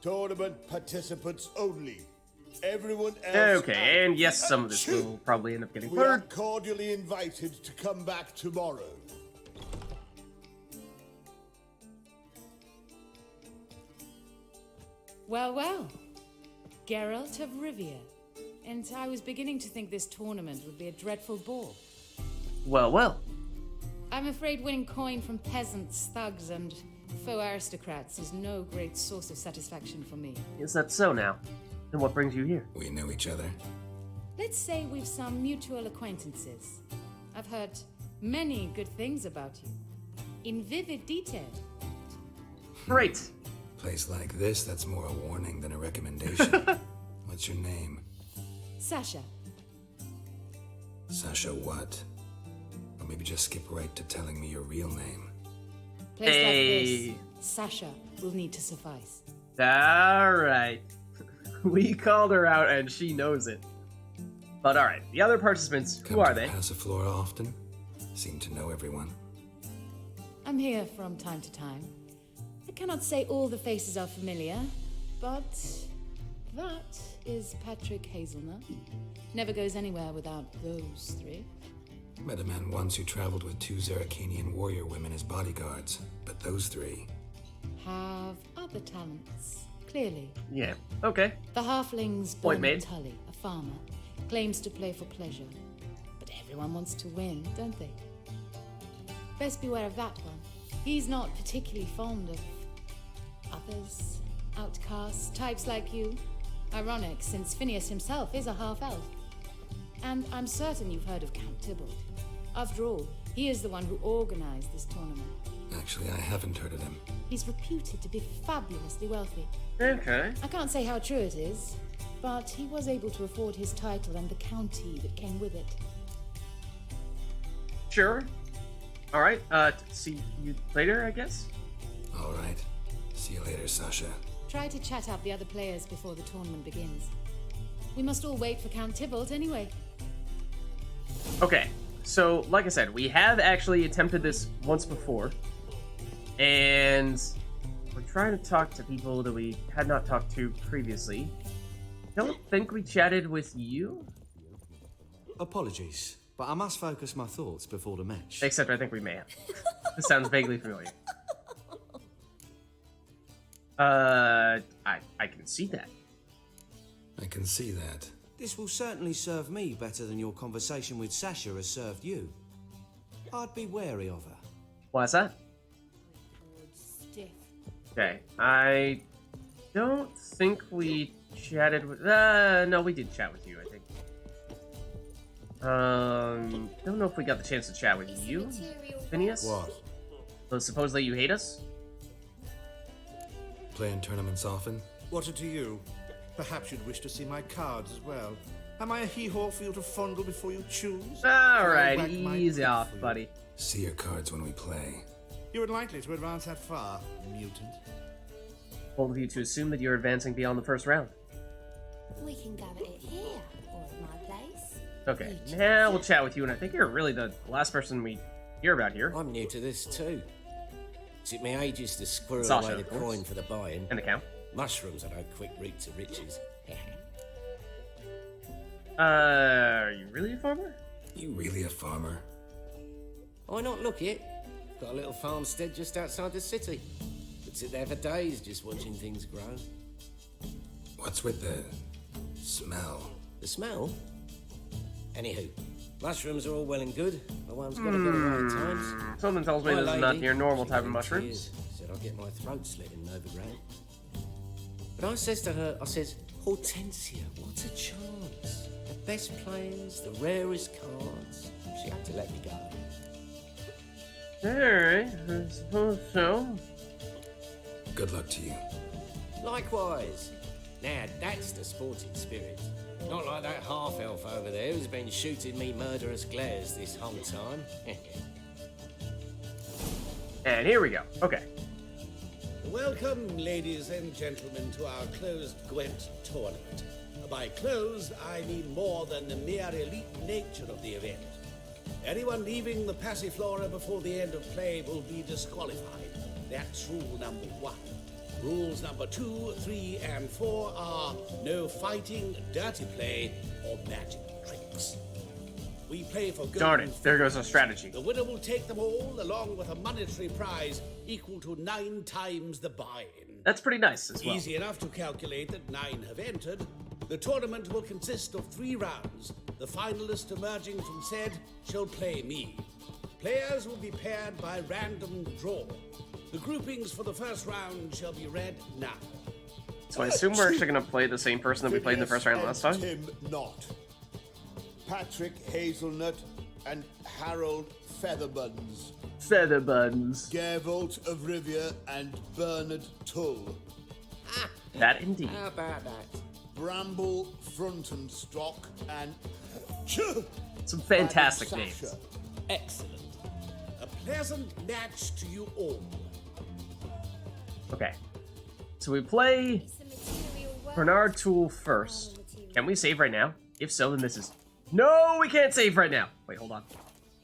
Tournament participants only. Everyone else. Okay, and yes, some of this will probably end up getting We are blurred. cordially invited to come back tomorrow. Well, well. Geralt of Rivia. And I was beginning to think this tournament would be a dreadful bore. Well, well. I'm afraid winning coin from peasants, thugs, and faux aristocrats is no great source of satisfaction for me. Is that so now? Then what brings you here? We know each other. Let's say we've some mutual acquaintances. I've heard many good things about you. In vivid detail. Great. Place like this, that's more a warning than a recommendation. What's your name? Sasha. Sasha what? Or maybe just skip right to telling me your real name. Place Hey. like this, Sasha will need to suffice. Alright. We called her out and she knows it. But alright, the other participants, who are they? Come to Passiflora often? Seem to know everyone. I'm here from time to time. I cannot say all the faces are familiar, but that is Patrick Hazelnut. Never goes anywhere without those three. Met a man once who traveled with 2 Zeracanian warrior women as bodyguards, but those 3... Have other talents, clearly. Yeah, okay. The halfling's Point made. Tully, a farmer, claims to play for pleasure. But everyone wants to win, don't they? Best beware of that one. He's not particularly fond of others, outcasts, types like you. Ironic, since Phineas himself is a half-elf. And I'm certain you've heard of Count Tybalt. After all, he is the one who organized this tournament. Actually, I haven't heard of him. He's reputed to be fabulously wealthy. Okay. I can't say how true it is, but he was able to afford his title and the county that came with it. Sure. Alright, see you later, I guess? Alright. See you later, Sasha. Try to chat up the other players before the tournament begins. We must all wait for Count Tybalt anyway. Okay, so like I said, we have actually attempted this once before. And we're trying to talk to people that we had not talked to previously. Don't think we chatted with you? Apologies, but I must focus my thoughts before the match. Except I think we may have. This sounds vaguely familiar. I can see that. I can see that. This will certainly serve me better than your conversation with Sasha has served you. I'd be wary of her. Why's that? Stiff. Okay, I don't think we chatted with... no, we did chat with you, I think. Don't know if we got the chance to chat with you, Phineas? What? So supposedly you hate us? Playing tournaments often? What are to you? Perhaps you'd wish to see my cards as well. Am I a hee-haw for you to fondle before you choose? Alright, I'll whack my easy pick off, for you. buddy. See your cards when we play. You're unlikely to advance that far, mutant. Bold of you to assume that you're advancing beyond the first round. We can go at it here, or at my place. Okay, now we'll chat with you, and I think you're really the last person we hear about here. I'm new to this too. Took me ages to squirrel Sasha, away the of course. coin for the buy-in. And the count. Mushrooms are no quick route to riches. Are you really a farmer? You really a farmer? Why not look it? Got a little farmstead just outside the city. Could sit there for days just watching things grow. What's with the smell? The smell? Anywho, mushrooms are all well and good, but one's got to go right at times. Something tells me My this is not lady, your normal she type of in mushrooms. tears, said I'll get my throat slit in overgrown. But I says to her, I says, Hortensia, what a chance. The best players, the rarest cards. She had to let me go. Alright, I suppose so. Good luck to you. Likewise. Now, that's the sporting spirit. Not like that half-elf over there who's been shooting me murderous glares this whole time. And here we go. Okay. Welcome, ladies and gentlemen, to our closed GWENT tournament. By closed, I mean more than the mere elite nature of the event. Anyone leaving the Passiflora before the end of play will be disqualified. That's rule number 1. Rules number 2, 3, and 4 are no fighting, dirty play, or magic tricks. We play for Darn golden it, there goes our strategy. The winner will take them all, along with a monetary prize equal to 9 times the buy-in. That's pretty nice as well. Easy enough to calculate that 9 have entered. The tournament will consist of 3 rounds. The finalist emerging from said shall play me. Players will be paired by random draw. The groupings for the first round shall be read now. So I assume we're actually going to play the same person that we played in the first round last time? Tim Knott, Patrick Hazelnut, and Harold Featherbuns. Featherbuns. Gervolt of Rivia and Bernard Tull. That indeed. How about that? Bramble Frontenstock and Some fantastic Sasha. names. Excellent. A pleasant match to you all. Okay. So we play Bernard Tool first. Can we save right now? If so, then this is... No, we can't save right now. Wait, hold on.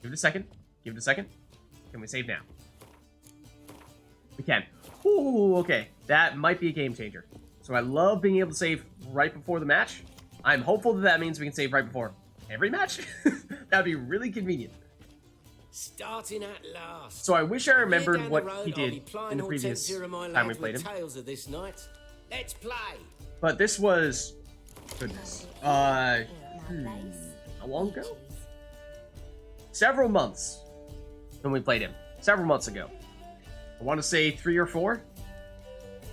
Give it a second. Give it a second. Can we save now? We can. Ooh, okay. That might be a game changer. So I love being able to save right before the match. I'm hopeful that that means we can save right before every match. That would be really convenient. Starting at last. So I wish I remembered Down what the road, he I'll did be plying in the previous Hortensia and my time we lads played with him. tales of this night. Let's play. But this was... Goodness. How long ago? Several months when we played him. Several months ago. I want to say 3 or 4.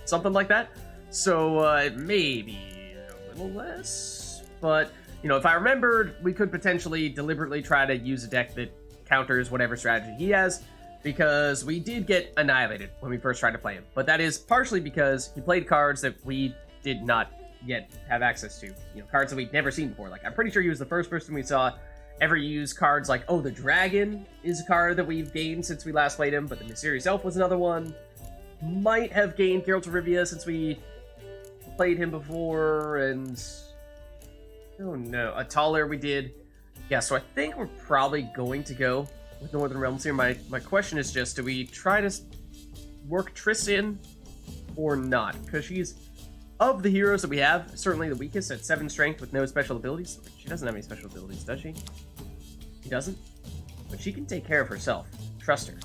Something like that. So, maybe a little less. But, you know, if I remembered, we could potentially deliberately try to use a deck that counters whatever strategy he has. Because we did get annihilated when we first tried to play him. But that is partially because he played cards that we did not yet have access to. You know, cards that we'd never seen before. Like, I'm pretty sure he was the first person we saw ever use cards like, oh, the Dragon is a card that we've gained since we last played him, but the Mysterious Elf was another one. Might have gained Geralt of Rivia since we played him before, and... oh no, a Taller we did. Yeah, so I think we're probably going to go with Northern Realms here. My question is just, do we try to work Triss in or not? Because she's, of the heroes that we have, certainly the weakest at 7 strength with no special abilities. She doesn't have any special abilities, does she? She doesn't? But she can take care of herself. Trust her.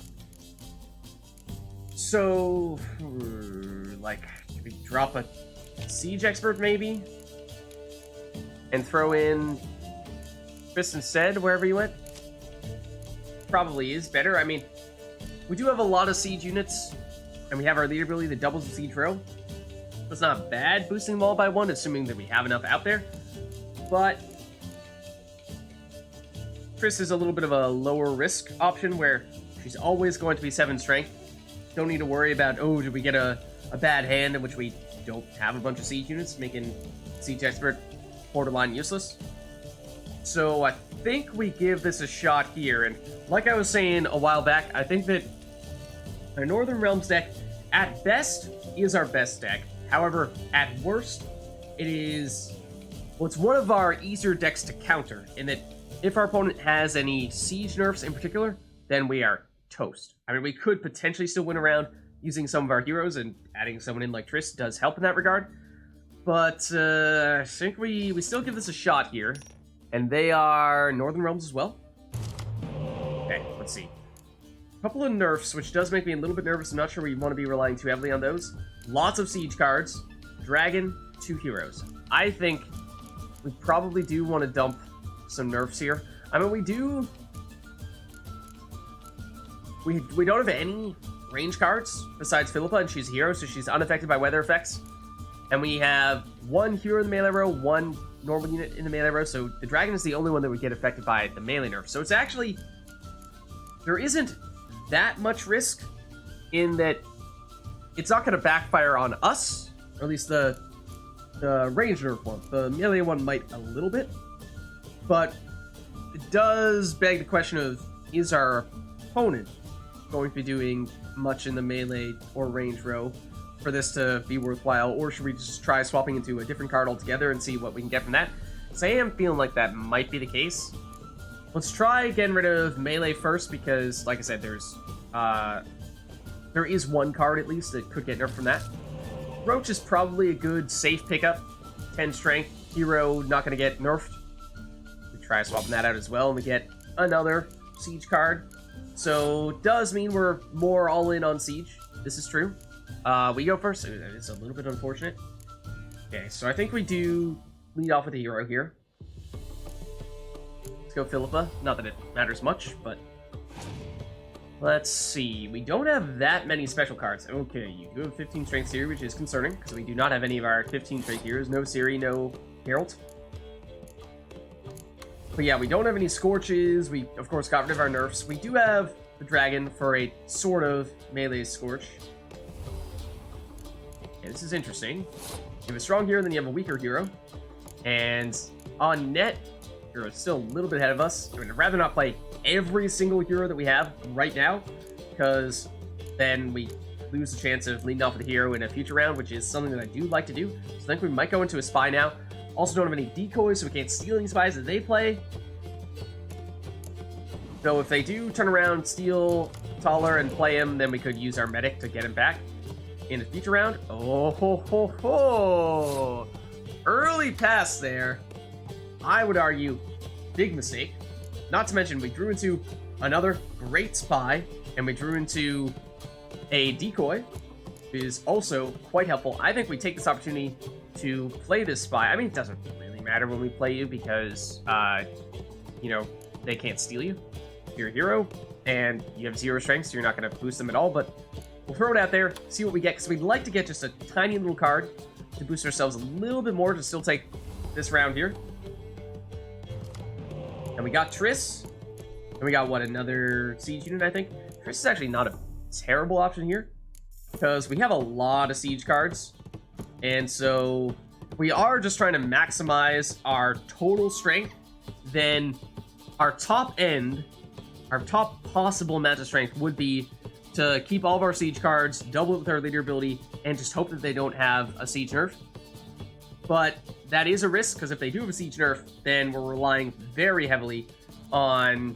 So, like, should we drop a Siege Expert, maybe? And throw in Triss instead, wherever you went? Probably is better. I mean, we do have a lot of siege units, and we have our leader ability that doubles the siege row. It's not bad boosting them all by 1, assuming that we have enough out there. But Triss is a little bit of a lower risk option where she's always going to be 7 strength. Don't need to worry about, oh, did we get a bad hand in which we don't have a bunch of siege units, making Siege Expert borderline useless. So I think we give this a shot here, and like I was saying a while back, I think that our Northern Realms deck, at best, is our best deck. However, at worst, it is... well, it's one of our easier decks to counter, in that if our opponent has any siege nerfs in particular, then we are toast. I mean, we could potentially still win around using some of our heroes, and adding someone in like Triss does help in that regard. But I think we still give this a shot here. And they are Northern Realms as well. Okay, let's see. A couple of nerfs, which does make me a little bit nervous. I'm not sure we want to be relying too heavily on those. Lots of siege cards. Dragon, 2 heroes. I think we probably do want to dump some nerfs here. I mean, we do... We don't have any range cards besides Philippa, and she's a hero, so she's unaffected by weather effects. And we have 1 hero in the melee row, 1 normal unit in the melee row, so the dragon is the only one that would get affected by the melee nerf. So it's actually... there isn't that much risk in that it's not going to backfire on us, or at least the range nerf one. The melee one might a little bit, but it does beg the question of, is our opponent going to be doing much in the melee or range row for this to be worthwhile, or should we just try swapping into a different card altogether and see what we can get from that? So I am feeling like that might be the case. Let's try getting rid of melee first, because, like I said, there is 1 card at least that could get nerfed from that. Roach is probably a good safe pickup. 10 strength. Hero not going to get nerfed. We try swapping that out as well, and we get another siege card. So does mean we're more all in on siege. This is true. We go first. It's a little bit unfortunate. Okay, so I think we do lead off with a hero here. Let's go Philippa. Not that it matters much, but let's see. We don't have that many special cards. Okay, you do have 15 strength Siri, which is concerning, because we do not have any of our 15 strength heroes. No Siri, no Herald. But yeah, we don't have any Scorches. We, of course, got rid of our nerfs. We do have the Dragon for a sort of melee Scorch. Okay, this is interesting. You have a strong hero, then you have a weaker hero. And on net, hero is still a little bit ahead of us. I mean, I'd rather not play every single hero that we have right now, because then we lose the chance of leading off with a hero in a future round, which is something that I do like to do. So I think we might go into a spy now. Also don't have any decoys, so we can't steal any spies that they play. So if they do turn around, steal Taller, and play him, then we could use our medic to get him back in a future round. Oh ho ho ho! Early pass there. I would argue, big mistake. Not to mention, we drew into another great spy, and we drew into a decoy, which is also quite helpful. I think we take this opportunity to play this spy. I mean, it doesn't really matter when we play you, because, you know, they can't steal you. You're a hero, and you have 0 strength, so you're not going to boost them at all, but we'll throw it out there, see what we get, because we'd like to get just a tiny little card to boost ourselves a little bit more to still take this round here. And we got Triss. And we got, what, another siege unit, I think? Triss is actually not a terrible option here, because we have a lot of siege cards. And so we are just trying to maximize our total strength. Then our top end, our top possible amount of strength would be to keep all of our siege cards, double it with our leader ability, and just hope that they don't have a siege nerf. But that is a risk, because if they do have a siege nerf, then we're relying very heavily on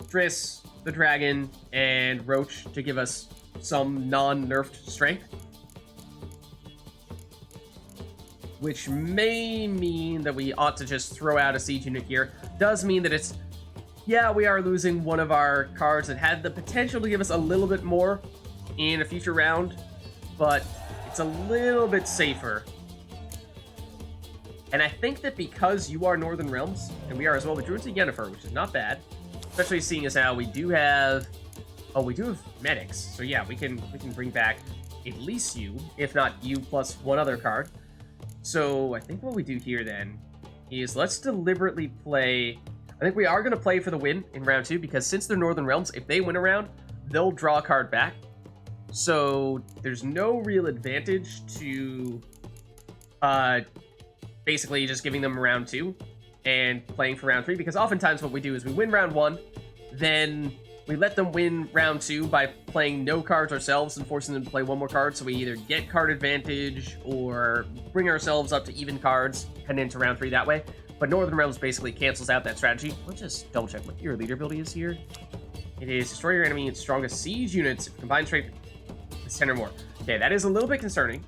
Triss, the Dragon, and Roach to give us some non-nerfed strength. Which may mean that we ought to just throw out a siege unit here. Does mean that it's, yeah, we are losing one of our cards that had the potential to give us a little bit more in a future round, but it's a little bit safer. And I think that because you are Northern Realms, and we are as well, we drew into Yennefer, which is not bad. Especially seeing as how we do have... Oh, we do have medics. So yeah, we can bring back at least you, if not you plus one other card. So I think what we do here then is let's deliberately play... I think we are going to play for the win in round 2, because since they're Northern Realms, if they win a round, they'll draw a card back. So there's no real advantage to basically just giving them round 2 and playing for round 3, because oftentimes what we do is we win round 1, then we let them win round 2 by playing no cards ourselves and forcing them to play one more card, so we either get card advantage or bring ourselves up to even cards and into round 3 that way. But Northern Realms basically cancels out that strategy. Let's just double check what your leader ability is here. It is destroy your enemy and strongest siege units. Combined strength is 10 or more. Okay, that is a little bit concerning.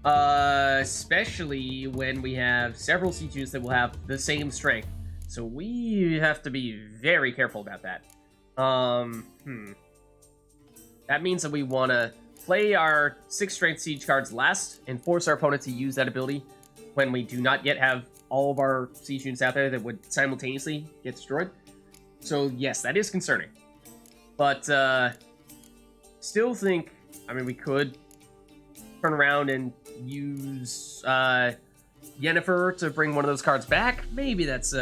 Especially when we have several siege units that will have the same strength. So we have to be very careful about that. That means that we want to play our 6 strength siege cards last and force our opponent to use that ability when we do not yet have all of our siege units out there that would simultaneously get destroyed. So yes, that is concerning. But still think, I mean, we could turn around and use Yennefer to bring one of those cards back. Maybe that's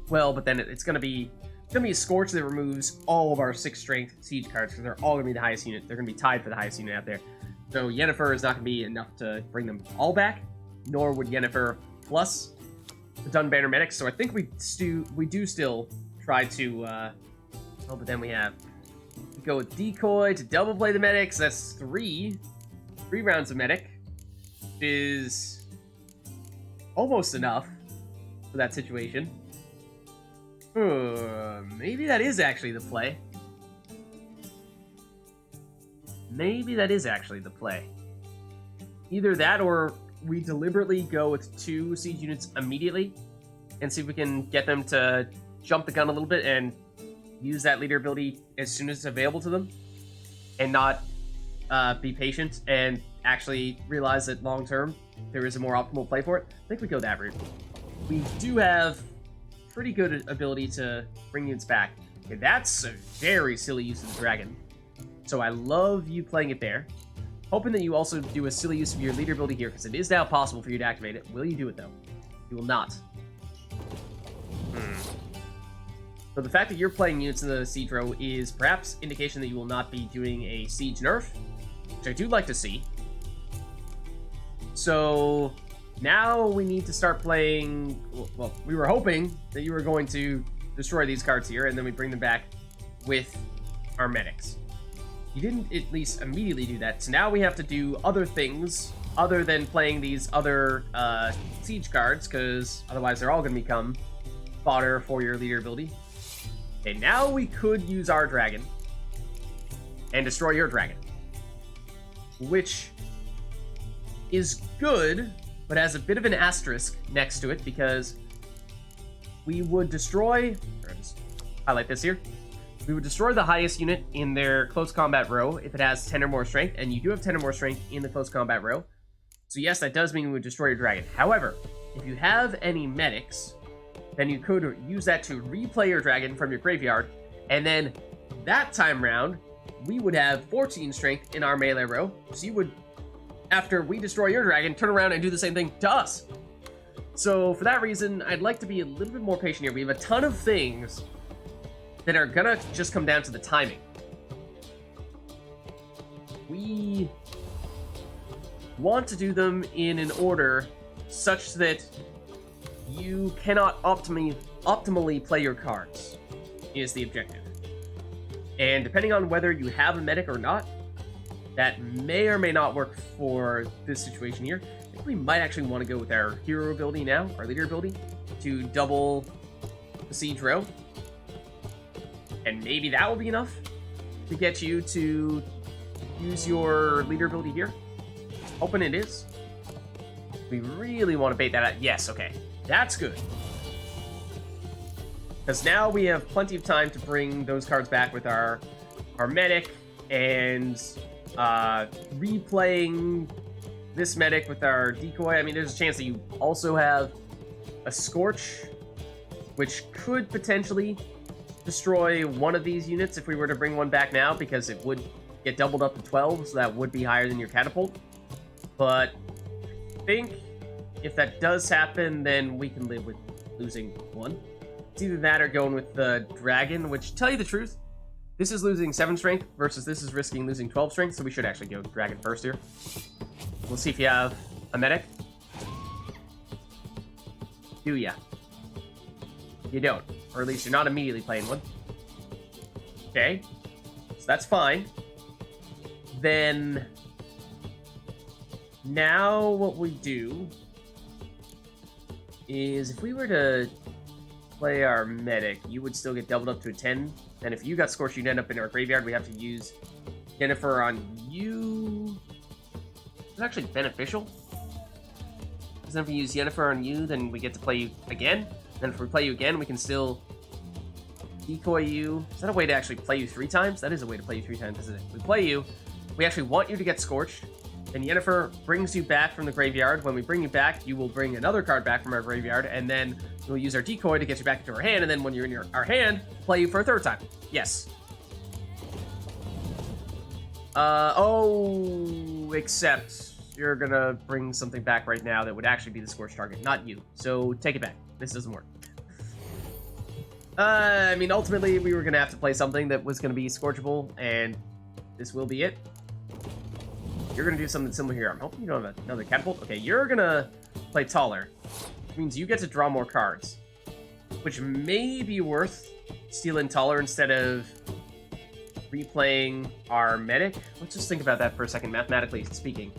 well, but then it's gonna be a Scorch that removes all of our 6 strength siege cards, because they're all gonna be the highest unit. They're gonna be tied for the highest unit out there. So Yennefer is not gonna be enough to bring them all back, nor would Yennefer plus the Dunbanner medics. So I think we do still try to oh, but then we go with decoy to double play the medics. That's 3 rounds of medic, which is almost enough for that situation. Maybe that is actually the play. maybe that is actually the play. Either that, or we deliberately go with 2 siege units immediately and see if we can get them to jump the gun a little bit and use that leader ability as soon as it's available to them, and not be patient and actually realize that long term there is a more optimal play for it. I think we go that route. We do have pretty good ability to bring units back. Okay, that's a very silly use of the dragon. So I love you playing it there. Hoping that you also do a silly use of your leader ability here, because it is now possible for you to activate it. Will you do it, though? You will not. So the fact that you're playing units in the siege row is perhaps indication that you will not be doing a siege nerf, which I do like to see. So now we need to start playing... Well, we were hoping that you were going to destroy these cards here, and then we bring them back with our medics. You didn't at least immediately do that, so now we have to do other things other than playing these other siege cards, because otherwise they're all going to become fodder for your leader ability. Okay, now we could use our dragon and destroy your dragon, which is good, but has a bit of an asterisk next to it, because we would destroy... Or just highlight this here. We would destroy the highest unit in their close combat row if it has 10 or more strength, and you do have 10 or more strength in the close combat row. So yes, that does mean we would destroy your dragon. However, if you have any medics, then you could use that to replay your dragon from your graveyard, and then that time round, we would have 14 strength in our melee row, so you would, after we destroy your dragon, turn around and do the same thing to us. So for that reason, I'd like to be a little bit more patient here. We have a ton of things that are gonna just come down to the timing. We want to do them in an order such that you cannot optimally play your cards, is the objective. And depending on whether you have a medic or not, that may or may not work for this situation here. I think we might actually want to go with our hero ability now, our leader ability, to double the siege row. And maybe that will be enough to get you to use your leader ability here. Hoping it is. We really want to bait that out. Yes, okay. That's good. Because now we have plenty of time to bring those cards back with our medic, and replaying this medic with our decoy. I mean, there's a chance that you also have a Scorch, which could potentially destroy one of these units if we were to bring one back now, because it would get doubled up to 12, so that would be higher than your catapult. But I think if that does happen, then we can live with losing one. It's either that or going with the dragon, which, tell you the truth, this is losing 7 strength versus this is risking losing 12 strength, so we should actually go dragon first here. We'll see if you have a medic. Do ya? You don't. Or at least you're not immediately playing one. Okay. So that's fine. Then now what we do is if we were to play our medic, you would still get doubled up to a 10. And if you got Scorched, you'd end up in our graveyard. We have to use Jennifer on you. It's actually beneficial. Because then if we use Jennifer on you, then we get to play you again. Then if we play you again, we can still decoy you. Is that a way to actually play you 3 times? That is a way to play you 3 times, isn't it? We play you. We actually want you to get Scorched. Then Yennefer brings you back from the graveyard. When we bring you back, you will bring another card back from our graveyard, and then we'll use our decoy to get you back into our hand, and then when you're in our hand, play you for a 3rd time. Yes. Except you're gonna bring something back right now that would actually be the Scorched target, not you. So take it back. This doesn't work. I mean, ultimately, we were gonna have to play something that was gonna be Scorchable, and this will be it. You're gonna do something similar here. I'm hoping you don't have another catapult. Okay, you're gonna play taller, which means you get to draw more cards, which may be worth stealing taller instead of replaying our medic. Let's just think about that for a second, mathematically speaking.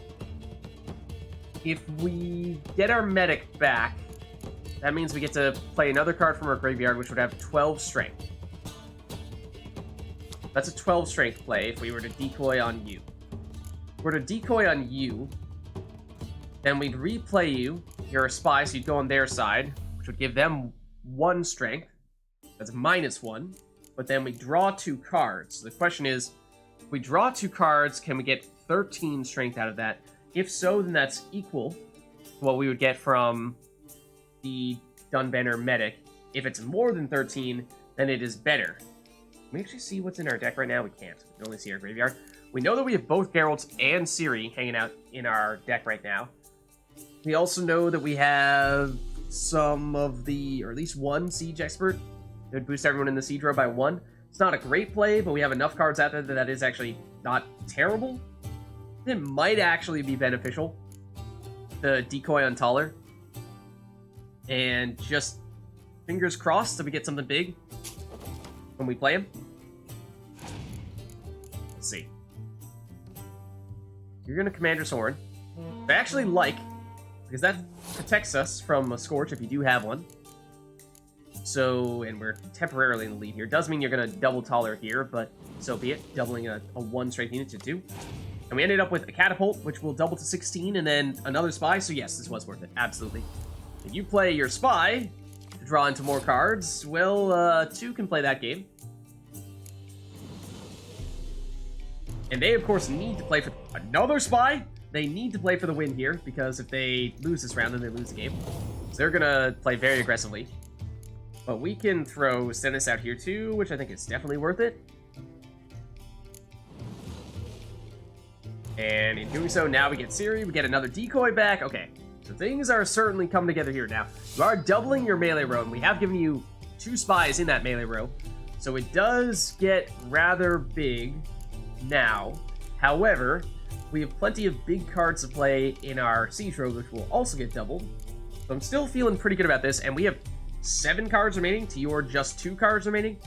If we get our medic back, that means we get to play another card from our graveyard, which would have 12 strength. That's a 12 strength play if we were to decoy on you. were to decoy on you, then we'd replay you. You're a spy, so you'd go on their side, which would give them 1 strength. That's -1. But then we draw 2 cards. So the question is, if we draw 2 cards, can we get 13 strength out of that? If so, then that's equal to what we would get from the Dunbanner Medic. If it's more than 13, then it is better. Can we actually see what's in our deck right now? We can't. We can only see our graveyard. We know that we have both Geralt and Ciri hanging out in our deck right now. We also know that we have some of the, or at least 1 Siege Expert. It would boost everyone in the Siege row by 1. It's not a great play, but we have enough cards out there that is actually not terrible. It might actually be beneficial. The decoy on Taller. And just fingers crossed that we get something big when we play him. Let's see. You're going to Commander's Horn. I actually like, because that protects us from a Scorch if you do have one. So, and we're temporarily in the lead here. Does mean you're going to double Taller here, but so be it. Doubling a 1 strength unit to 2. And we ended up with a Catapult, which will double to 16, and then another Spy. So yes, this was worth it. Absolutely. If you play your Spy to draw into more cards, well, 2 can play that game. And they, of course, need to play for another Spy. They need to play for the win here, because if they lose this round, then they lose the game. So they're going to play very aggressively. But we can throw Stennis out here too, which I think is definitely worth it. And in doing so, now we get Ciri, we get another decoy back. Okay, so things are certainly coming together here now. You are doubling your melee row, and we have given you 2 spies in that melee row. So it does get rather big now. However, we have plenty of big cards to play in our Siege row, which will also get doubled. So I'm still feeling pretty good about this, and we have 7 cards remaining to your just 2 cards remaining.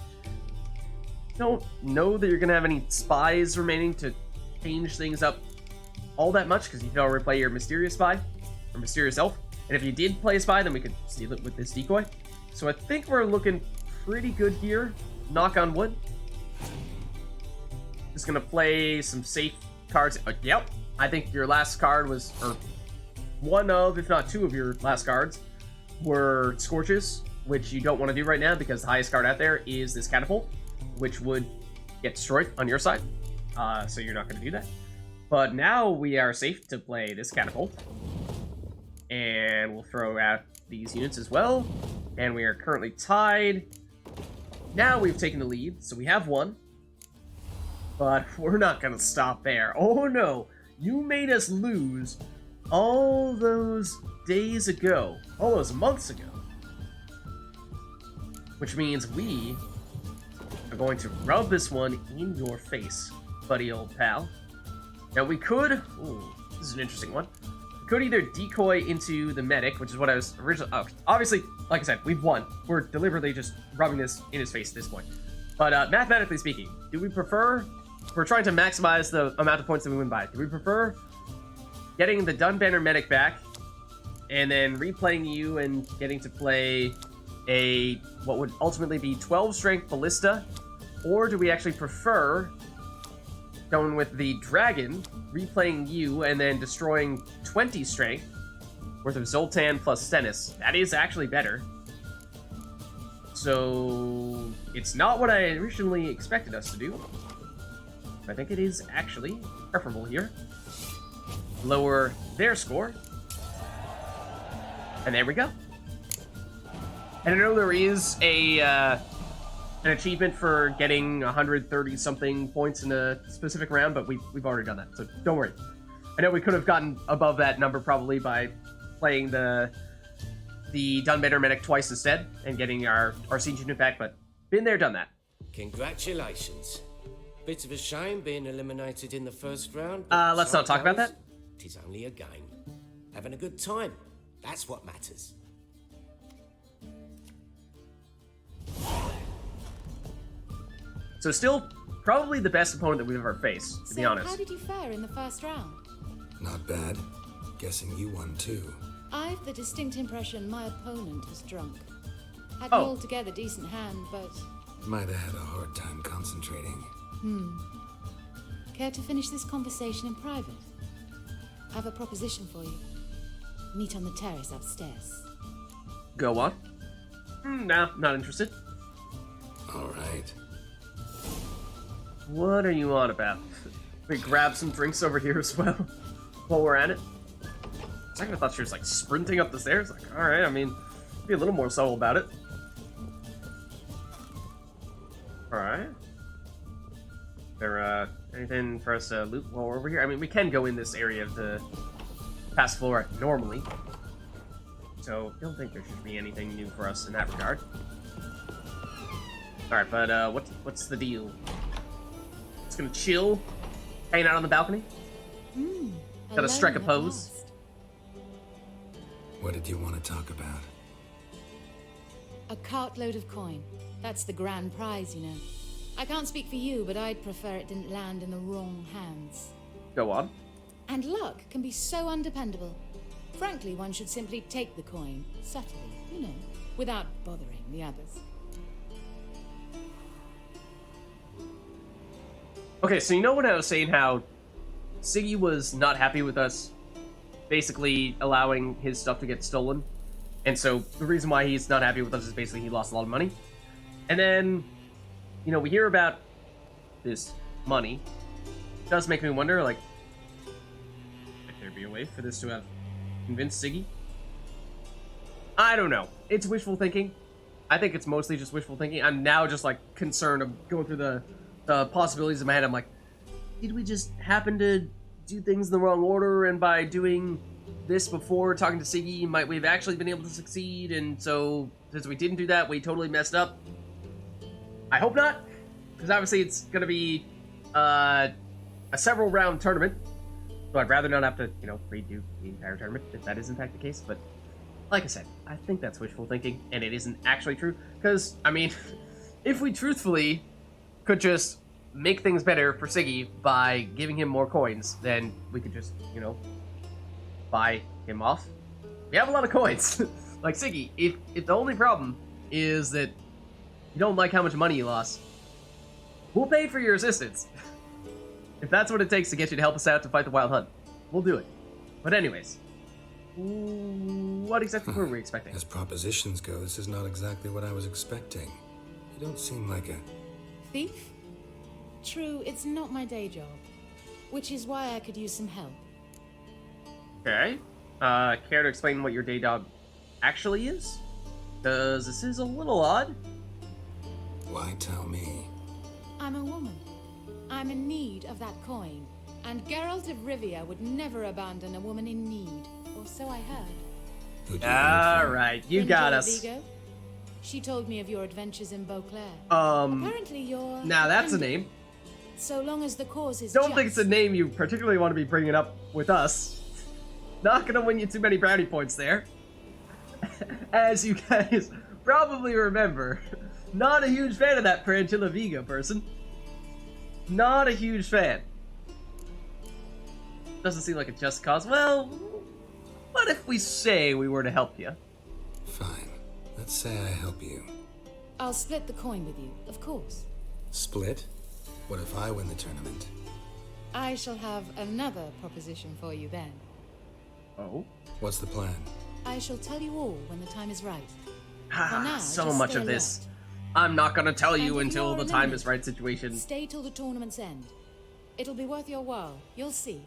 Don't know that you're going to have any spies remaining to change things up all that much, because you can already play your Mysterious Spy, or Mysterious Elf. And if you did play a Spy, then we could steal it with this decoy. So I think we're looking pretty good here. Knock on wood. Just going to play some safe cards. Yep, I think your last card was, or one of, if not 2 of your last cards, were Scorches, which you don't want to do right now because the highest card out there is this Catapult, which would get destroyed on your side. So you're not going to do that. But now we are safe to play this Catapult. And we'll throw out these units as well. And we are currently tied. Now we've taken the lead, so we have 1. But we're not going to stop there. Oh no, you made us lose all those days ago, all those months ago. Which means we are going to rub this one in your face, buddy old pal. Now we could, ooh, this is an interesting one. We could either decoy into the medic, which is what I was originally, oh, obviously, like I said, we've won. We're deliberately just rubbing this in his face at this point. But mathematically speaking, do we prefer, we're trying to maximize the amount of points that we win by. Do we prefer getting the Dunbanner medic back and then replaying you and getting to play a, what would ultimately be 12 strength ballista? Or do we actually prefer going with the dragon, replaying you, and then destroying 20 strength worth of Zoltan plus Stennis? That is actually better. So it's not what I originally expected us to do. I think it is actually preferable here. Lower their score. And there we go. And I know there is a an achievement for getting 130 something points in a specific round, but we've already done that, so don't worry. I know we could have gotten above that number probably by playing the Dunbanner medic twice instead and getting our siege unit back, but been there, done that. Congratulations. Bit of a shame being eliminated in the first round. Let's not talk about that. It is only a game. Having a good time. That's what matters. So still, probably the best opponent that we've ever faced, to be honest. How did you fare in the first round? Not bad. Guessing you won too. I've the distinct impression my opponent was drunk. Had an altogether decent hand, but... Might have had a hard time concentrating. Care to finish this conversation in private? I have a proposition for you. Meet on the terrace upstairs. Go on. No, not interested. All right. What are you on about? We grab some drinks over here as well while we're at it. A second I thought she was like sprinting up the stairs. Like, all right, I mean, be a little more subtle about it. All right. There anything for us to loot while we're over here? I mean, we can go in this area of the past floor normally, so I don't think there should be anything new for us in that regard. All right, but what's the deal? Just gonna chill, hanging out on the balcony. Gotta strike a pose. What did you want to talk about? A cartload of coin. That's the grand prize, you know. I can't speak for you, but I'd prefer it didn't land in the wrong hands. Go on. And luck can be so undependable. Frankly, one should simply take the coin, subtly, you know, without bothering the others. Okay, so you know when I was saying how Siggy was not happy with us basically allowing his stuff to get stolen? And so the reason why he's not happy with us is basically he lost a lot of money. And then, you know, we hear about this money. It does make me wonder, like, could there be a way for this to have convinced Siggy? I don't know. It's wishful thinking. I think it's mostly just wishful thinking. I'm now just, like, concerned of going through the possibilities in my head. I'm like, did we just happen to do things in the wrong order, and by doing this before talking to Siggy, might we have actually been able to succeed, and so since we didn't do that, we totally messed up? I hope not, because obviously it's going to be a several round tournament, so I'd rather not have to, you know, redo the entire tournament, if that is in fact the case. But like I said, I think that's wishful thinking, and it isn't actually true, because, I mean, if we truthfully could just make things better for Siggy by giving him more coins, then we could just, you know, buy him off. We have a lot of coins. Like, Siggy, if the only problem is that you don't like how much money you lost, we'll pay for your assistance. If that's what it takes to get you to help us out to fight the Wild Hunt, we'll do it. But anyways, what exactly were we expecting? As propositions go, this is not exactly what I was expecting. You don't seem like a... Thief? True, it's not my day job, which is why I could use some help. Okay. Care to explain what your day job actually is? Because this is a little odd. Why tell me? I'm a woman. I'm in need of that coin, and Geralt of Rivia would never abandon a woman in need, or so I heard. Who'd you All right, you got us. Vigo? She told me of your adventures in Beauclair. Apparently you're... Now that's a name. So long as the cause is Don't just. think it's a name you particularly want to be bringing up with us. Not gonna win you too many brownie points there. As you guys probably remember, not a huge fan of that Frangilla Viga person. Not a huge fan. Doesn't seem like a just cause. Well, what if we say we were to help you? Fine. Let's say I help you. I'll split the coin with you, of course. Split? What if I win the tournament? I shall have another proposition for you then. Oh? What's the plan? I shall tell you all when the time is right. Ah, so just much stay of this. alert. I'm not gonna tell you And if until you're the time eliminated, is right situation. Stay till the tournament's end. It'll be worth your while. You'll see.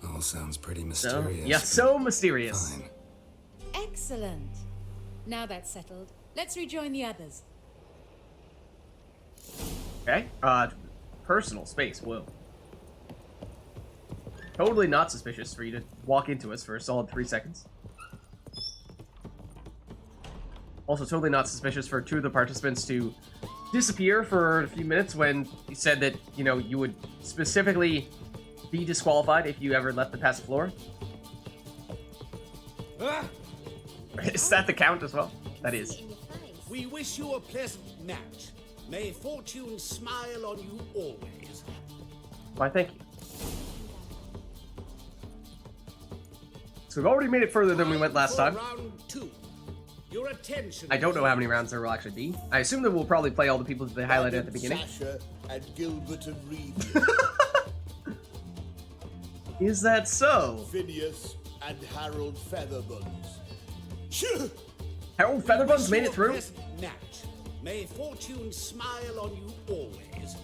All sounds pretty So, mysterious. yeah, so mysterious. Fine. Excellent. Now that's settled, let's rejoin the others. Okay. Personal space, whoa. Totally not suspicious for you to walk into us for a solid 3 seconds. Also totally not suspicious for two of the participants to disappear for a few minutes when you said that, you know, you would specifically be disqualified if you ever left the past floor. Is that the count as well? That is. We wish you a pleasant match. May fortune smile on you always. Why, thank you. So we've already made it further than we went last time. Round two. Your attention. I don't know how many rounds there will actually be. I assume that we'll probably play all the people that they highlighted at the beginning. Sasha and Gilbert of Revia. Is that so? Phineas and Harold Featherbones. Shoo! Harold Featherbones made it through? Best match. May fortune smile on you always.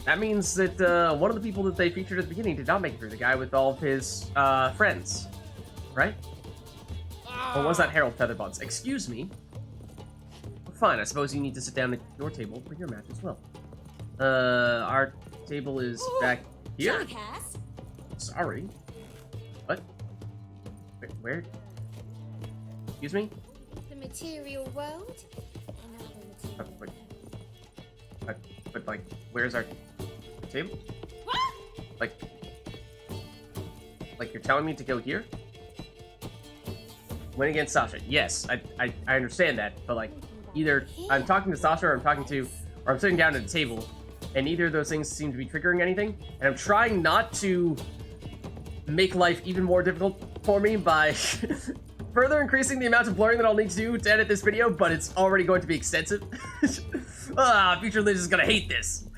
That means that one of the people that they featured at the beginning did not make it through. The guy with all of his friends, right? Or was that Harold Featherbones? Excuse me. Fine, I suppose you need to sit down at your table for your match as well. Our table is back here. Jackass. Sorry. What? Wait, where? Excuse me? The material world. Another material But like, where's our table? What? Like you're telling me to go here? Win against Sasha. Yes, I understand that, but like, either I'm talking to Sasha or I'm sitting down at the table, and neither of those things seem to be triggering anything, and I'm trying not to make life even more difficult for me by further increasing the amount of blurring that I'll need to do to edit this video, but it's already going to be extensive. Future Lives is gonna hate this.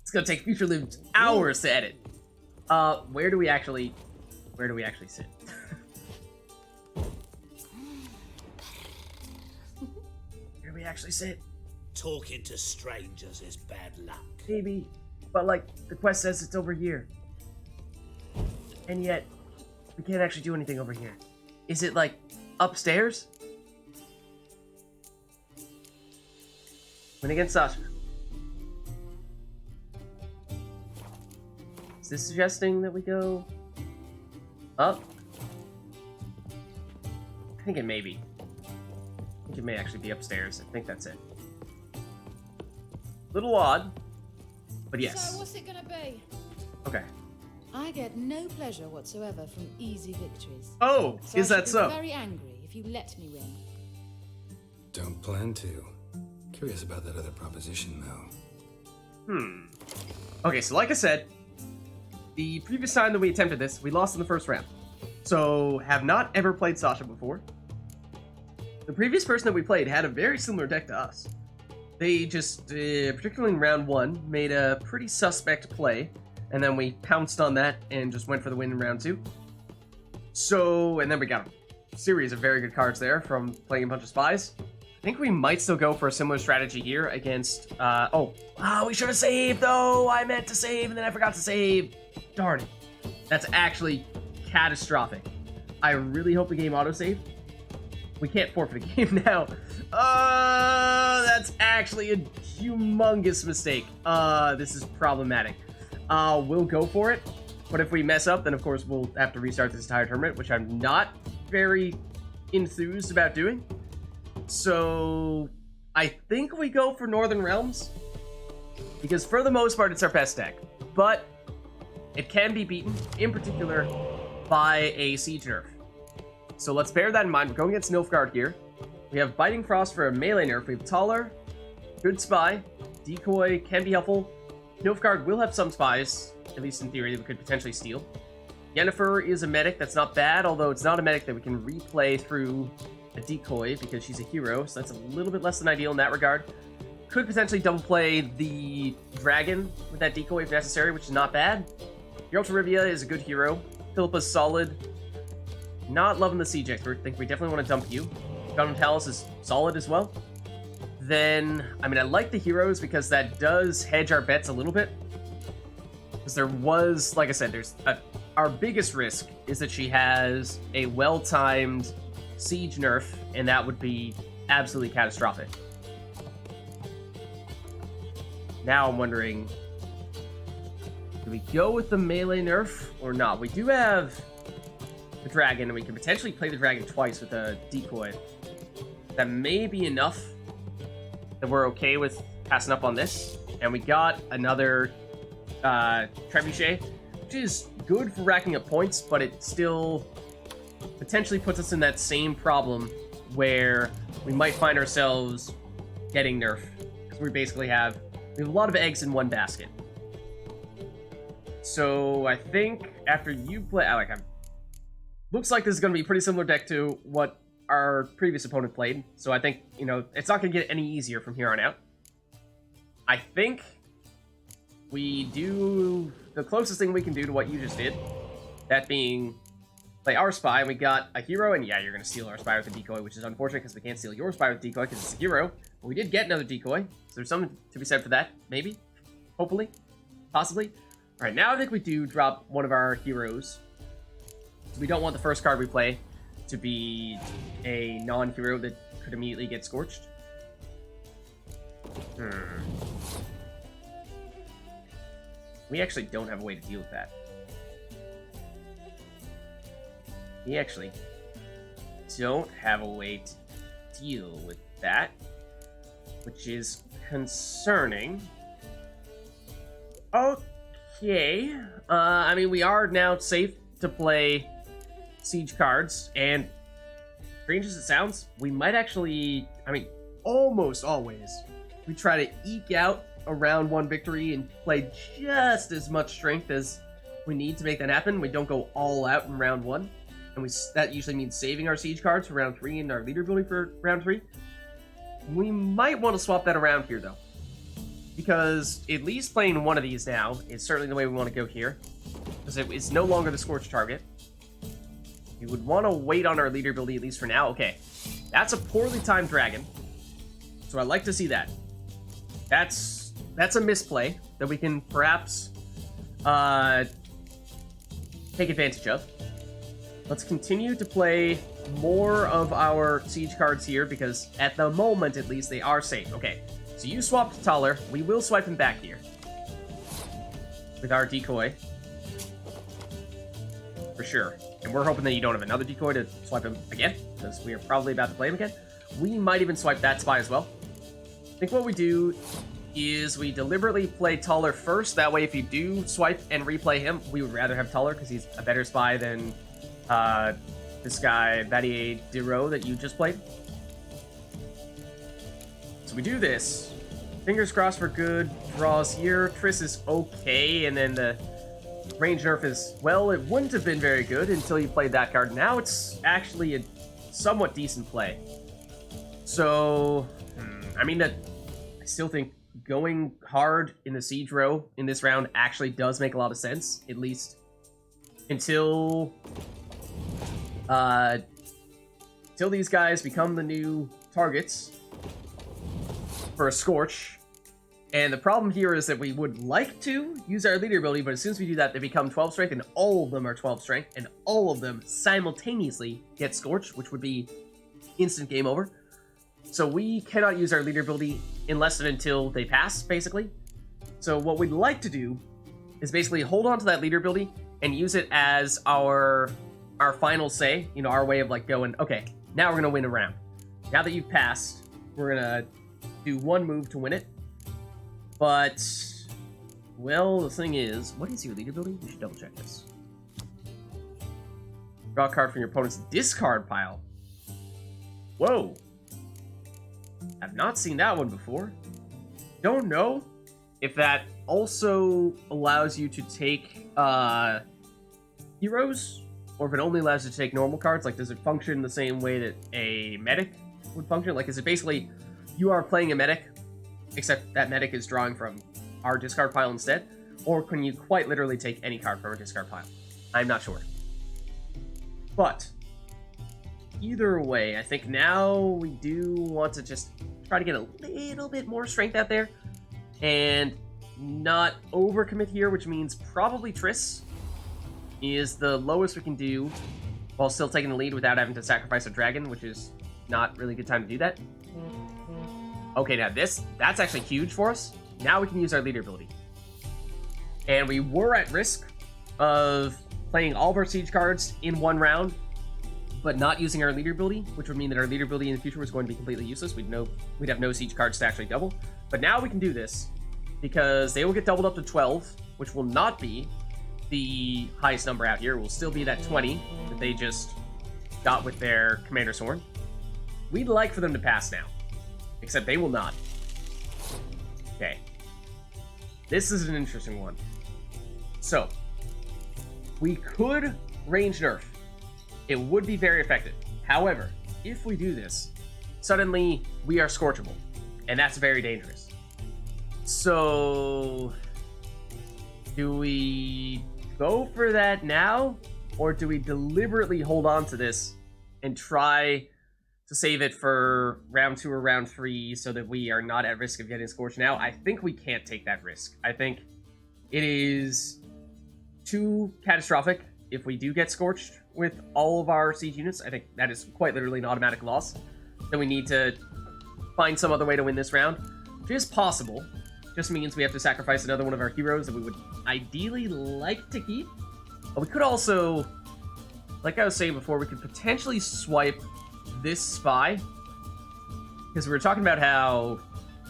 It's gonna take Future Lives hours to edit. Where do we actually sit? Where do we actually sit? Talking to strangers is bad luck. Maybe, but like, the quest says it's over here. And yet, we can't actually do anything over here. Is it like, upstairs? Win against Sasha. Is this suggesting that we go up? I think it may be. I think it may actually be upstairs. I think that's it. Little odd, but yes. So what's it gonna be? Okay. I get no pleasure whatsoever from easy victories. Oh, So is I that should so? be very angry if you let me win. Don't plan to. Curious about that other proposition, though. Okay, so like I said, the previous time that we attempted this, we lost in the first round. So, have not ever played Sasha before. The previous person that we played had a very similar deck to us. They just, particularly in round 1, made a pretty suspect play, and then we pounced on that and just went for the win in round 2. So, and then we got a series of very good cards there from playing a bunch of spies. I think we might still go for a similar strategy here against, we should have saved, though! I meant to save, and then I forgot to save! Darn it. That's actually catastrophic. I really hope the game autosaved. We can't forfeit a game now. That's actually a humongous mistake. This is problematic. We'll go for it, but if we mess up, then of course we'll have to restart this entire tournament, which I'm not very enthused about doing. So, I think we go for Northern Realms, because for the most part it's our best deck, but it can be beaten, in particular, by a Siege nerf. So let's bear that in mind. We're going against Nilfgaard here. We have Biting Frost for a melee nerf. We have Taller, good spy, Decoy can be helpful. Nilfgaard will have some spies, at least in theory, that we could potentially steal. Yennefer is a medic that's not bad, although it's not a medic that we can replay through a decoy because she's a hero, so that's a little bit less than ideal in that regard. Could potentially double play the dragon with that decoy if necessary, which is not bad. Geralt of Rivia is a good hero. Philippa's solid. Not loving the Siege Expert. Think we definitely want to dump you. Gunham Talus is solid as well. Then, I mean, I like the heroes because that does hedge our bets a little bit. Because there was, like I said, our biggest risk is that she has a well-timed Siege nerf, and that would be absolutely catastrophic. Now I'm wondering, do we go with the melee nerf or not? We do have the dragon, and we can potentially play the dragon twice with a decoy. That may be enough that we're okay with passing up on this. And we got another trebuchet, which is good for racking up points, but it still potentially puts us in that same problem where we might find ourselves getting nerfed. Because we basically have a lot of eggs in one basket. So I think after you play, looks like this is going to be a pretty similar deck to what our previous opponent played. So I think, it's not going to get any easier from here on out. I think we do the closest thing we can do to what you just did. That being play our spy, and we got a hero, and yeah, you're going to steal our spy with a decoy, which is unfortunate because we can't steal your spy with decoy because it's a hero. But we did get another decoy, so there's something to be said for that, maybe, hopefully, possibly. All right, now I think we do drop one of our heroes. We don't want the first card we play to be a non-hero that could immediately get scorched. We actually don't have a way to deal with that. We actually don't have a way to deal with that, which is concerning. Okay. I mean, we are now safe to play siege cards, and strange as it sounds, we might actually, I mean, almost always, we try to eke out a round 1 victory and play just as much strength as we need to make that happen. We don't go all out in round 1. And that usually means saving our siege cards for round 3 and our leader building for round 3. We might want to swap that around here, though. Because at least playing one of these now is certainly the way we want to go here. Because it's no longer the Scorch target. We would want to wait on our leader building at least for now. Okay, that's a poorly timed dragon. So I'd like to see that. That's a misplay that we can perhaps take advantage of. Let's continue to play more of our siege cards here, because at the moment, at least, they are safe. Okay, so you swapped to Taller. We will swipe him back here with our decoy. For sure. And we're hoping that you don't have another decoy to swipe him again, because we are probably about to play him again. We might even swipe that spy as well. I think what we do is we deliberately play Taller first. That way, if you do swipe and replay him, we would rather have Taller, because he's a better spy than this guy, Vadier Diro, that you just played. So we do this. Fingers crossed for good draws here. Triss is okay, and then the range nerf is, well, it wouldn't have been very good until you played that card. Now it's actually a somewhat decent play. So, I mean, I still think going hard in the siege row in this round actually does make a lot of sense, at least until these guys become the new targets for a Scorch. And the problem here is that we would like to use our leader ability, but as soon as we do that, they become 12 strength, and all of them are 12 strength, and all of them simultaneously get Scorched, which would be instant game over. So we cannot use our leader ability unless and until they pass, basically. So what we'd like to do is basically hold on to that leader ability and use it as our final say, you know, our way of like going, okay, now we're gonna win a round. Now that you've passed, we're gonna do one move to win it. But, well, the thing is, what is your leader ability? We should double check this. Draw a card from your opponent's discard pile. Whoa. I've not seen that one before. Don't know if that also allows you to take heroes, or if it only allows you to take normal cards. Like, does it function the same way that a medic would function? Like, is it basically you are playing a medic, except that medic is drawing from our discard pile instead? Or can you quite literally take any card from our discard pile? I'm not sure. But either way, I think now we do want to just try to get a little bit more strength out there and not overcommit here, which means probably Triss is the lowest we can do while still taking the lead without having to sacrifice a dragon, which is not really a good time to do that. Okay, now that's actually huge for us. Now we can use our leader ability. And we were at risk of playing all of our siege cards in one round, but not using our leader ability, which would mean that our leader ability in the future was going to be completely useless. We'd have no siege cards to actually double. But now we can do this, because they will get doubled up to 12, which will not be the highest number out here. It will still be that 20 that they just got with their Commander's Horn. We'd like for them to pass now, except they will not. Okay. This is an interesting one. So, we could range nerf. It would be very effective. However, if we do this, suddenly we are scorchable, and that's very dangerous. So, Do we go for that now? Or do we deliberately hold on to this and try to save it for round 2 or round 3 so that we are not at risk of getting scorched now? I think we can't take that risk. I think it is too catastrophic if we do get scorched with all of our siege units. I think that is quite literally an automatic loss. Then we need to find some other way to win this round, which is possible. Just means we have to sacrifice another one of our heroes that we would ideally like to keep. But we could also, like I was saying before, we could potentially swipe this spy, because we were talking about how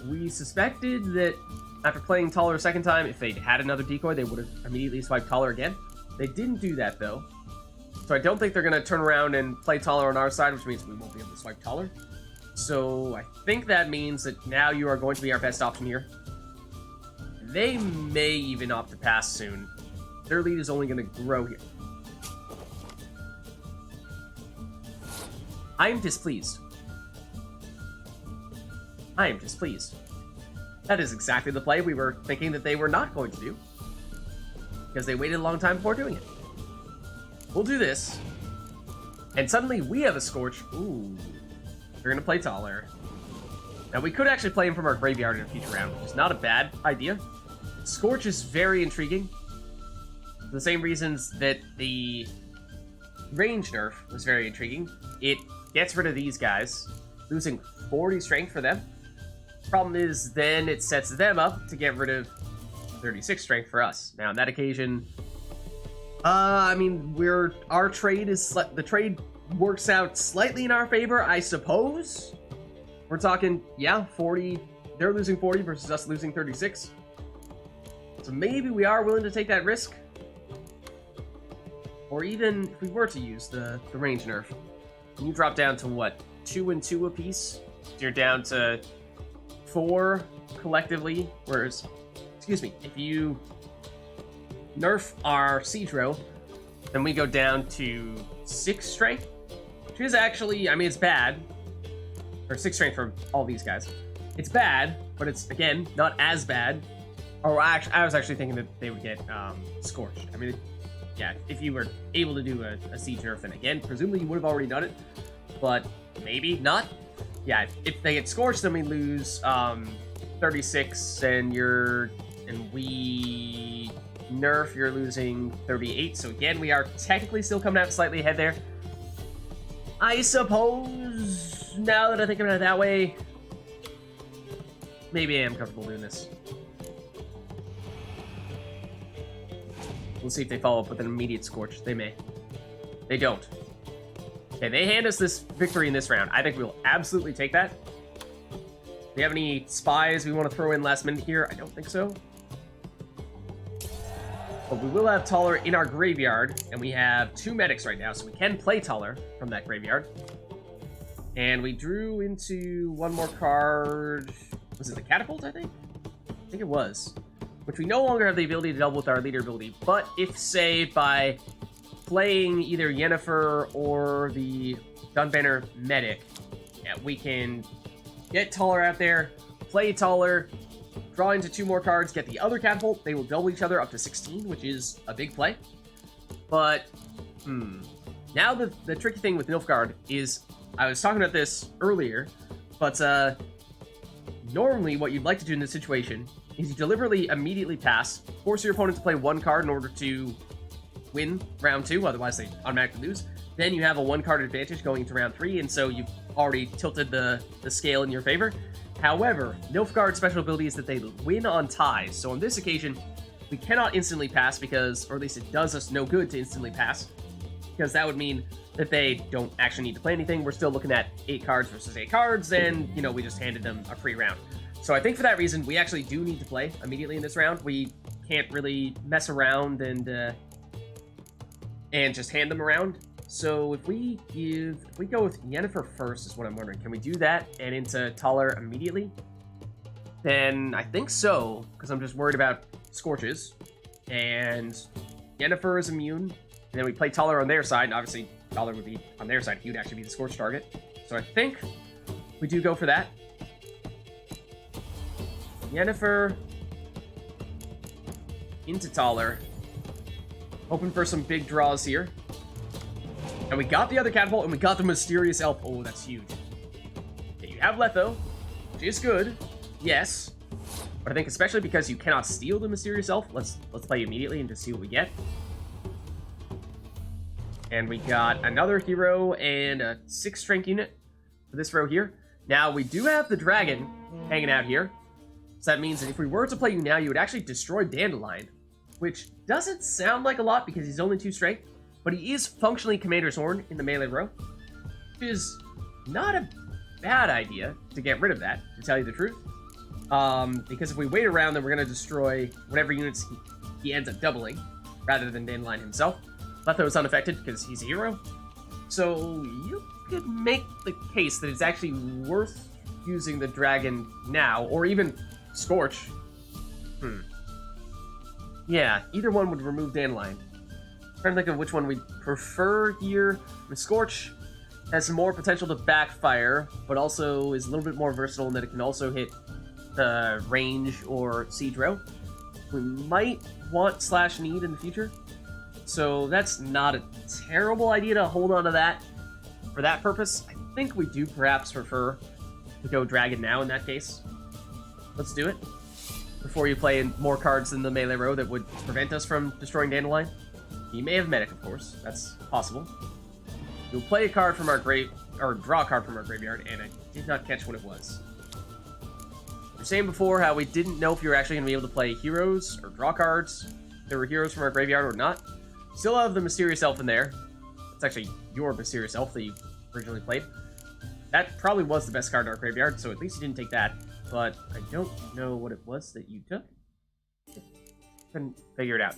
we suspected that after playing Taller a second time, if they'd had another decoy, they would have immediately swiped Taller again. They didn't do that, though. So I don't think they're going to turn around and play Taller on our side, which means we won't be able to swipe Taller. So I think that means that now you are going to be our best option here. They may even opt to pass soon. Their lead is only going to grow here. I am displeased. I am displeased. That is exactly the play we were thinking that they were not going to do, because they waited a long time before doing it. We'll do this, and suddenly we have a Scorch. Ooh, they're going to play Taller. Now, we could actually play him from our graveyard in a future round, which is not a bad idea. Scorch is very intriguing, for the same reasons that the range nerf was very intriguing. It gets rid of these guys, losing 40 strength for them. Problem is, then it sets them up to get rid of 36 strength for us. Now, on that occasion, I mean, our trade is the trade works out slightly in our favor, I suppose. We're talking, yeah, 40. They're losing 40 versus us losing 36. So maybe we are willing to take that risk. Or even if we were to use the range nerf, you drop down to what, 2 and 2 apiece? You're down to 4 collectively. Whereas, excuse me, if you nerf our siege row, then we go down to 6 strength, which is actually, I mean, it's bad. Or 6 strength for all these guys. It's bad, but it's, again, not as bad. Or actually, I was actually thinking that they would get scorched. I mean, yeah, if you were able to do a siege nerf, then again, presumably you would have already done it, but maybe not. Yeah, if they get scorched, then we lose 36, and we nerf, you're losing 38. So again, we are technically still coming out slightly ahead there. I suppose, now that I think about it that way, maybe I am comfortable doing this. We'll see if they follow up with an immediate scorch. They may. They don't. Okay, they hand us this victory in this round. I think we'll absolutely take that. Do we have any spies we want to throw in last minute here? I don't think so. But we will have Taller in our graveyard, and we have 2 medics right now, so we can play Taller from that graveyard. And we drew into one more card. Was it the Catapult, I think? I think it was. Which we no longer have the ability to double with our leader ability, but if, say, by playing either Yennefer or the Gunbanner Medic, yeah, we can get Taller out there, play Taller, draw into 2 more cards, get the other Catapult. They will double each other up to 16, which is a big play. But, now the tricky thing with Nilfgaard is, I was talking about this earlier, but normally what you'd like to do in this situation is you deliberately immediately pass, force your opponent to play 1 card in order to win round 2, otherwise they automatically lose. Then you have a 1-card advantage going into round 3, and so you've already tilted the scale in your favor. However, Nilfgaard's special ability is that they win on ties, so on this occasion, we cannot instantly pass because, or at least it does us no good to instantly pass, because that would mean that they don't actually need to play anything. We're still looking at 8 cards versus 8 cards, and, you know, we just handed them a free round. So I think for that reason, we actually do need to play immediately in this round. We can't really mess around and just hand them around. So if we go with Yennefer first is what I'm wondering. Can we do that and into Taller immediately? Then I think so, because I'm just worried about Scorches. And Yennefer is immune. And then we play Taller on their side, and obviously Taller would be on their side. He would actually be the Scorch target. So I think we do go for that. Yennefer. into taller. Hoping for some big draws here. And we got the other catapult, and we got the mysterious elf. Oh, that's huge. Okay, you have Letho, which is good. Yes. But I think especially because you cannot steal the mysterious elf, let's play immediately and just see what we get. And we got another hero and a 6 strength unit for this row here. Now, we do have the dragon hanging out here. So that means that if we were to play you now, you would actually destroy Dandelion, which doesn't sound like a lot because he's only 2 strength, but he is functionally Commander's Horn in the melee row, which is not a bad idea to get rid of that, to tell you the truth. Because if we wait around, then we're going to destroy whatever units he ends up doubling, rather than Dandelion himself. Letho is unaffected because he's a hero. So you could make the case that it's actually worth using the dragon now, or even Scorch. Yeah, either one would remove Dandelion. I'm trying to think of which one we prefer here. Scorch has some more potential to backfire, but also is a little bit more versatile in that it can also hit range or siege row. We might want slash need in the future, so that's not a terrible idea to hold on to that for that purpose. I think we do perhaps prefer to go dragon now in that case. Let's do it before you play in more cards in the melee row that would prevent us from destroying Dandelion. He may have medic, of course. That's possible. You'll play a card from our draw a card from our graveyard, and I did not catch what it was. We were saying before how we didn't know if you were actually going to be able to play heroes or draw cards. If there were heroes from our graveyard or not. Still have the Mysterious Elf in there. It's actually your Mysterious Elf that you originally played. That probably was the best card in our graveyard, so at least you didn't take that. But I don't know what it was that you took. Couldn't figure it out.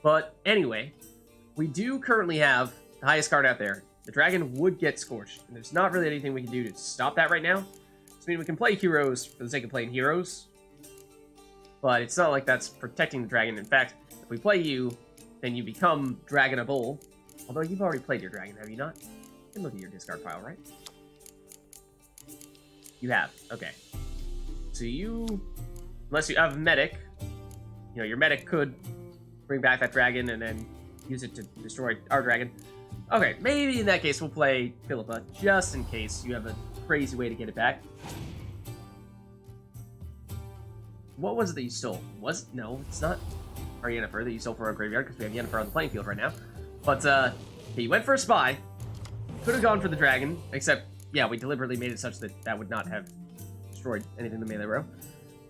But anyway, we do currently have the highest card out there. The dragon would get Scorched, and there's not really anything we can do to stop that right now. So, I mean, we can play heroes for the sake of playing heroes, but it's not like that's protecting the dragon. In fact, if we play you, then you become dragonable. Although you've already played your dragon, have you not? You can look at your discard pile, right? You have. Okay. So you, unless you have medic, you know, your medic could bring back that dragon and then use it to destroy our dragon. Okay, maybe in that case we'll play Philippa, just in case you have a crazy way to get it back. What was it that you stole? No, it's not our Yennefer that you stole from our graveyard, because we have Yennefer on the playing field right now. But, okay, you went for a spy. Could have gone for the dragon, except, yeah, we deliberately made it such that that would not have destroyed anything in the melee row.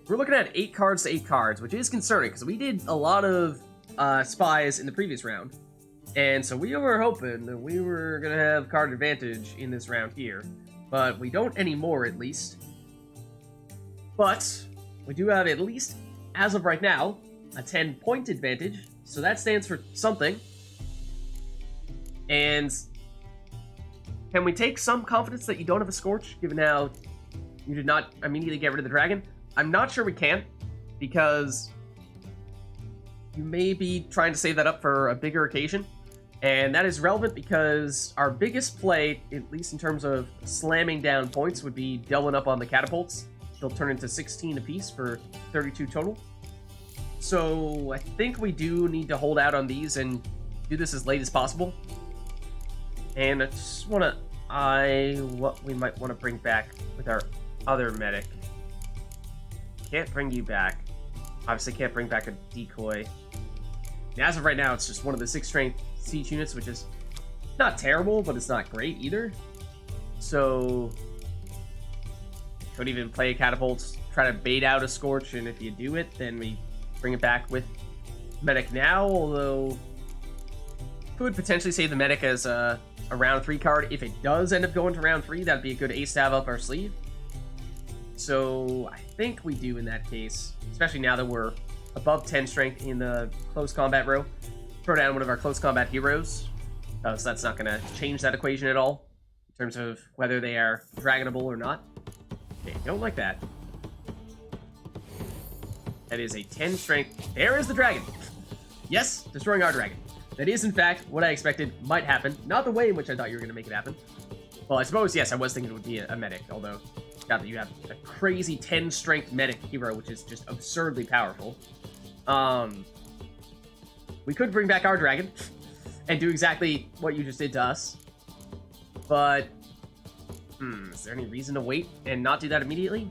We're looking at 8 cards to 8 cards, which is concerning, because we did a lot of spies in the previous round. And so we were hoping that we were going to have card advantage in this round here. But we don't anymore, at least. But we do have, at least as of right now, a 10-point advantage. So that stands for something. And can we take some confidence that you don't have a Scorch, given how you did not immediately get rid of the dragon? I'm not sure we can, because you may be trying to save that up for a bigger occasion. And that is relevant because our biggest play, at least in terms of slamming down points, would be doubling up on the catapults. They'll turn into 16 apiece for 32 total. So I think we do need to hold out on these and do this as late as possible. And I just want to eye what we might want to bring back with our other medic. Can't bring you back. Obviously can't bring back a decoy. And as of right now, it's just one of the 6 strength siege units, which is not terrible, but it's not great either. So could even play catapults, try to bait out a Scorch, and if you do it, then we bring it back with medic now, although could potentially save the medic as a round 3 card. If it does end up going to round 3, that'd be a good ace to have up our sleeve. So I think we do in that case, especially now that we're above 10 strength in the close combat row. Throw down one of our close combat heroes. So that's not going to change that equation at all in terms of whether they are dragonable or not. Okay, don't like that. That is a 10 strength. There is the dragon. Yes, destroying our dragon. That is, in fact, what I expected might happen. Not the way in which I thought you were going to make it happen. Well, I suppose, yes, I was thinking it would be a medic, although now that you have a crazy 10 strength medic hero, which is just absurdly powerful. We could bring back our dragon and do exactly what you just did to us. But, is there any reason to wait and not do that immediately?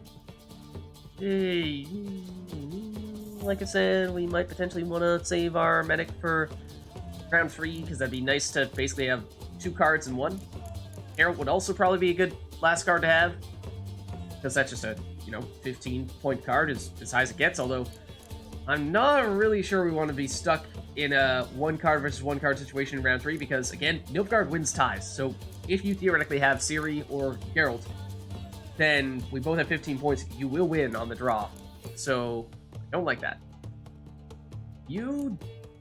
Hey, like I said, we might potentially want to save our medic for round 3, because that'd be nice to basically have 2 cards in one. Herald would also probably be a good last card to have, because that's just a, 15-point card as high as it gets, although I'm not really sure we want to be stuck in a 1 card versus 1 card situation in round 3, because, again, Nilfgaard wins ties, so if you theoretically have Ciri or Geralt, then we both have 15 points, you will win on the draw, so I don't like that. You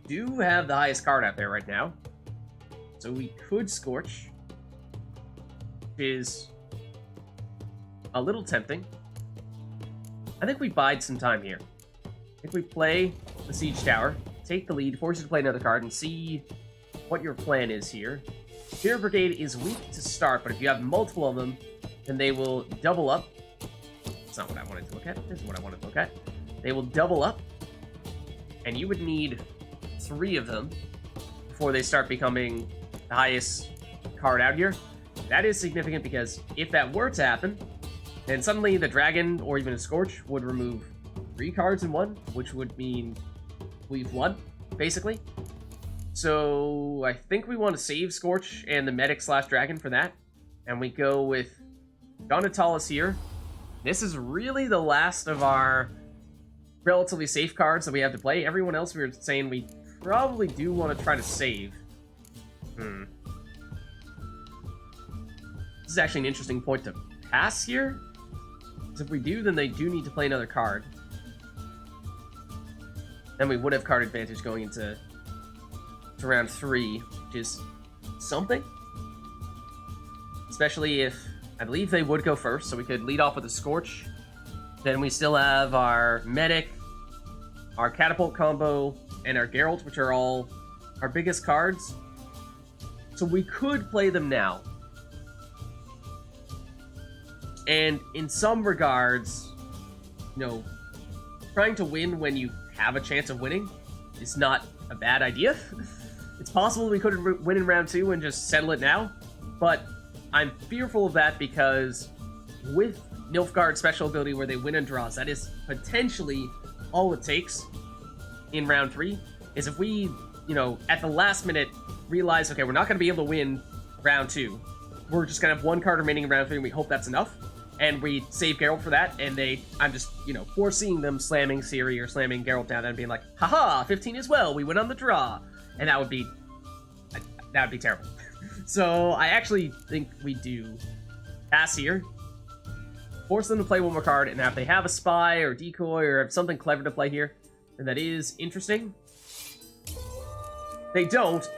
do have the highest card out there right now, so we could Scorch, which is a little tempting. I think we bide some time here. If we play the Siege Tower, take the lead, force you to play another card, and see what your plan is here. Spear Brigade is weak to start, but if you have multiple of them, then they will double up. That's not what I wanted to look at. This is what I wanted to look at. They will double up, and you would need 3 of them before they start becoming the highest card out here. That is significant because if that were to happen, then suddenly the Dragon or even a Scorch would remove 3 cards in one, which would mean we've won, basically. So I think we want to save Scorch and the Medic / Dragon for that. And we go with Donatalis here. This is really the last of our relatively safe cards that we have to play. Everyone else we were saying we probably do want to try to save. This is actually an interesting point to pass here. Because if we do, then they do need to play another card. Then we would have card advantage going into round 3, which is something. Especially if, I believe they would go first, so we could lead off with a Scorch. Then we still have our Medic, our Catapult combo, and our Geralt, which are all our biggest cards. So we could play them now. And in some regards, trying to win when you have a chance of winning is not a bad idea. It's possible we could win in round 2 and just settle it now, but I'm fearful of that because with Nilfgaard's special ability where they win and draws, that is potentially all it takes in round 3, is if we, at the last minute realize, okay, we're not going to be able to win round 2, we're just going to have 1 card remaining in round 3 and we hope that's enough, and we save Geralt for that, and I'm just, foreseeing them slamming Ciri or slamming Geralt down and being like, haha, 15 as well, we win on the draw. And that would be terrible. So I actually think we do pass here, force them to play 1 more card, and if they have a spy or decoy or have something clever to play here, then that is interesting. They don't,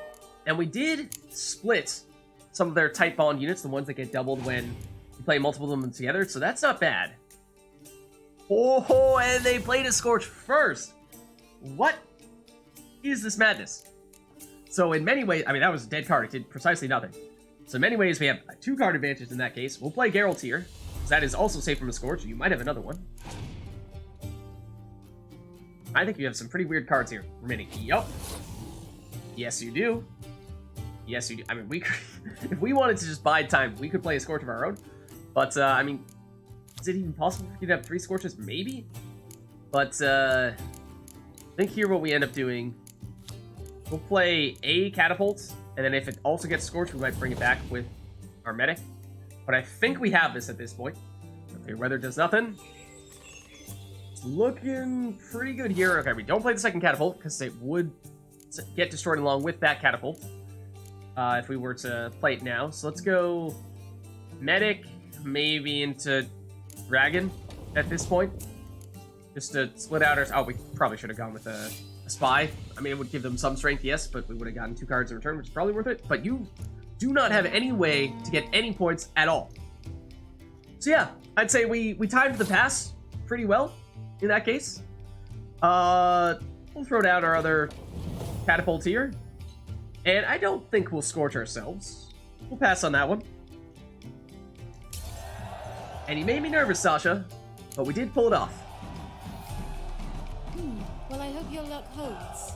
and we did split some of their tight bond units, the ones that get doubled when you play multiple of them together, so that's not bad. Oh, and they played a Scorch first. What is this madness? So in many ways, I mean, that was a dead card. It did precisely nothing. So in many ways, we have a 2 card advantage in that case. We'll play Geralt here, because that is also safe from a Scorch. You might have another one. I think you have some pretty weird cards here remaining. Yup. Yes, you do. Yes, you do. I mean, we could, if we wanted to just bide time, we could play a Scorch of our own. But, I mean, is it even possible for you to have 3 Scorches? Maybe. But, I think here what we end up doing, we'll play a Catapult, and then if it also gets Scorched, we might bring it back with our Medic. But I think we have this at this point. Okay, weather does nothing. It's looking pretty good here. Okay, we don't play the second Catapult, because it would get destroyed along with that Catapult if we were to play it now. So let's go Medic, maybe into Dragon at this point. Just to split out our... Oh, we probably should have gone with a Spy. I mean, it would give them some strength, yes, but we would have gotten 2 cards in return, which is probably worth it. But you do not have any way to get any points at all. So yeah, I'd say we timed the pass pretty well in that case. We'll throw down our other Catapult here. And I don't think we'll Scorch ourselves. We'll pass on that one. And you made me nervous, Sasha, but we did pull it off. Well, I hope your luck holds.